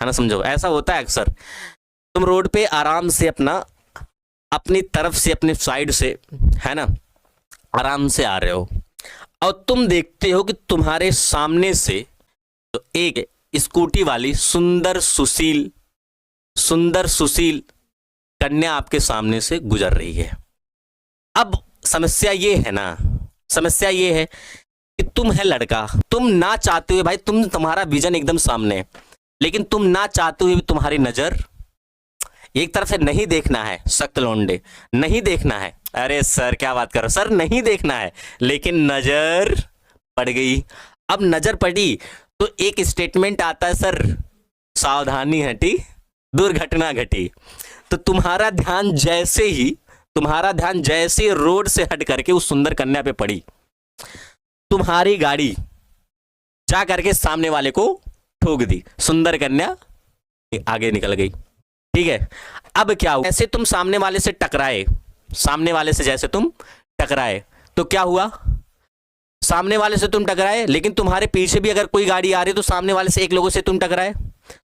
है ना, समझो ऐसा होता है अक्सर। तुम रोड पे आराम से अपनी तरफ से, अपने साइड से, है ना, आराम से आ रहे हो और तुम देखते हो कि तुम्हारे सामने से तो एक स्कूटी वाली सुंदर सुशील कन्या आपके सामने से गुजर रही है। अब समस्या ये है ना, समस्या ये है कि तुम है लड़का, तुम ना चाहते हुए भाई, तुम्हारा विजन एकदम सामने है, लेकिन तुम ना चाहते हुए भी तुम्हारी नजर एक तरफ से नहीं देखना है, सख्त लौंडे नहीं देखना है, अरे सर क्या बात कर रहे हो सर, नहीं देखना है, लेकिन नजर पड़ गई। अब नजर पड़ी तो एक स्टेटमेंट आता है, सर सावधानी हटी दुर्घटना घटी। तो तुम्हारा ध्यान जैसे रोड से हट करके उस सुंदर कन्या पे पड़ी, तुम्हारी गाड़ी जा करके सामने वाले को ठोक दी, सुंदर कन्या आगे निकल गई। ठीक है, अब क्या हुआ, ऐसे तुम सामने वाले से टकराए, सामने वाले से जैसे तुम टकराए तो क्या हुआ, सामने वाले से तुम टकराए, लेकिन तुम्हारे पीछे भी अगर कोई गाड़ी आ रही तो सामने वाले से एक लोगों से तुम टकराए,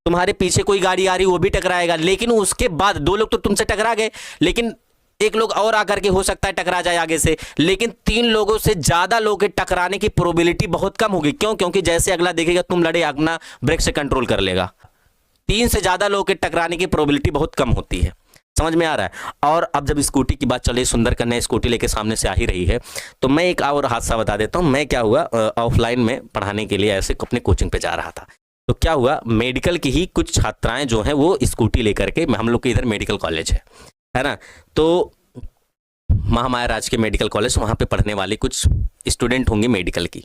तुम्हारे पीछे कोई गाड़ी आ रही वो भी टकराएगा, लेकिन उसके बाद दो लोग तो तुमसे टकरा गए, लेकिन एक लोग और आकर के हो सकता है टकरा जाए आगे से, लेकिन 3 लोगों से ज्यादा लोग के टकराने की प्रोबेबिलिटी बहुत कम होगी। क्यों? क्योंकि जैसे अगला देखेगा तुम लड़े, अपना ब्रेक से कंट्रोल कर लेगा। 3 से ज्यादा लोग के टकराने की प्रोबेबिलिटी बहुत कम होती है। समझ में आ रहा है? और अब जब स्कूटी की बात चले, सुंदर कन्या स्कूटी लेके सामने से आ ही रही है, तो मैं एक और हादसा बता देता हूँ। मैं क्या हुआ, ऑफलाइन में पढ़ाने के लिए ऐसे अपने कोचिंग पे जा रहा था, तो क्या हुआ, मेडिकल की ही कुछ छात्राएं जो हैं वो स्कूटी लेकर के, हम लोग के इधर मेडिकल कॉलेज है ना, तो महामाया राजकीय मेडिकल कॉलेज, वहां पे पढ़ने वाली कुछ स्टूडेंट होंगे मेडिकल की,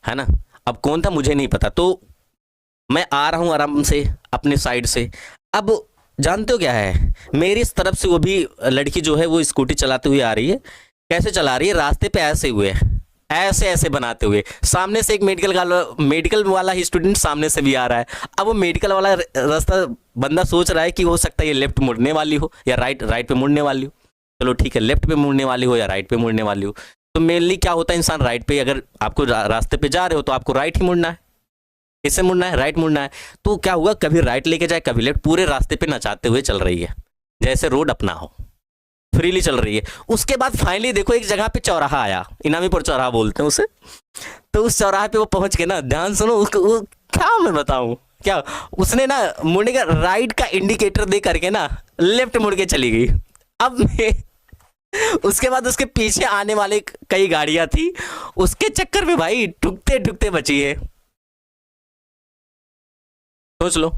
है ना। अब कौन था मुझे नहीं पता, तो मैं आ रहा हूं आराम से अपने साइड से। अब जानते हो क्या है, मेरी इस तरफ से वो भी लड़की जो है वो स्कूटी चलाते हुए आ रही है। कैसे चला रही है, रास्ते पे ऐसे हुए, ऐसे बनाते हुए, सामने से एक मेडिकल वाला ही स्टूडेंट सामने से भी आ रहा है। अब वो मेडिकल वाला रास्ता बंदा सोच रहा है कि हो सकता है ये लेफ्ट मुड़ने वाली हो या राइट पे मुड़ने वाली हो। चलो ठीक है, लेफ्ट पे मुड़ने वाली हो या राइट पे मुड़ने वाली हो, तो मेनली क्या होता है, इंसान राइट पे, अगर आपको रास्ते पे जा रहे हो तो आपको राइट ही मुड़ना है, किससे मुड़ना है, राइट मुड़ना है। तो क्या हुआ, कभी राइट लेके जाए कभी लेफ्ट, पूरे रास्ते पे नचाते हुए चल रही है, जैसे रोड अपना हो, फ्रीली चल रही है। उसके बाद फाइनली देखो एक जगह पे चौराहा आया, इनामीपुर चौराहा बोलते हैं उसे, तो उस चौराहे पे वो पहुंच के ना, ध्यान सुनो, उसको क्या मैं बताऊं, क्या उसने ना मुड़ने का राइट का इंडिकेटर दे करके ना लेफ्ट मुड़ के चली गई। अब उसके बाद उसके पीछे आने वाले कई गाड़ियां थी, उसके चक्कर में भाई ठुकते ठुकते बची है। सोच लो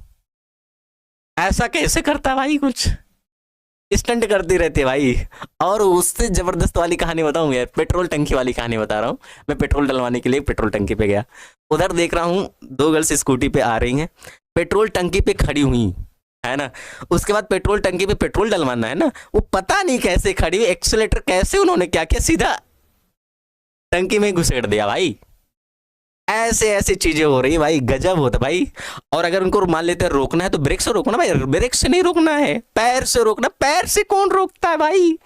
ऐसा कैसे करता है भाई, कुछ स्टंट करती रहती है भाई। और उससे जबरदस्त वाली कहानी बताऊं यार, पेट्रोल टंकी वाली कहानी बता रहा हूँ। मैं पेट्रोल डलवाने के लिए पेट्रोल टंकी पे गया, उधर देख रहा हूँ 2 गर्ल्स स्कूटी पे आ रही हैं, पेट्रोल टंकी पे खड़ी हुई है ना। उसके बाद पेट्रोल टंकी पे पेट्रोल डलवाना है ना, वो पता नहीं कैसे खड़ी हुई, एक्सीलेटर कैसे उन्होंने क्या किया, सीधा टंकी में घुसेड़ दिया भाई। ऐसे चीजें हो रही भाई, गजब होता भाई। और अगर उनको मान लेते हैं रोकना है तो ब्रेक से रोकना भाई, ब्रेक से नहीं रोकना है, पैर से रोकना। पैर से कौन रोकता है भाई?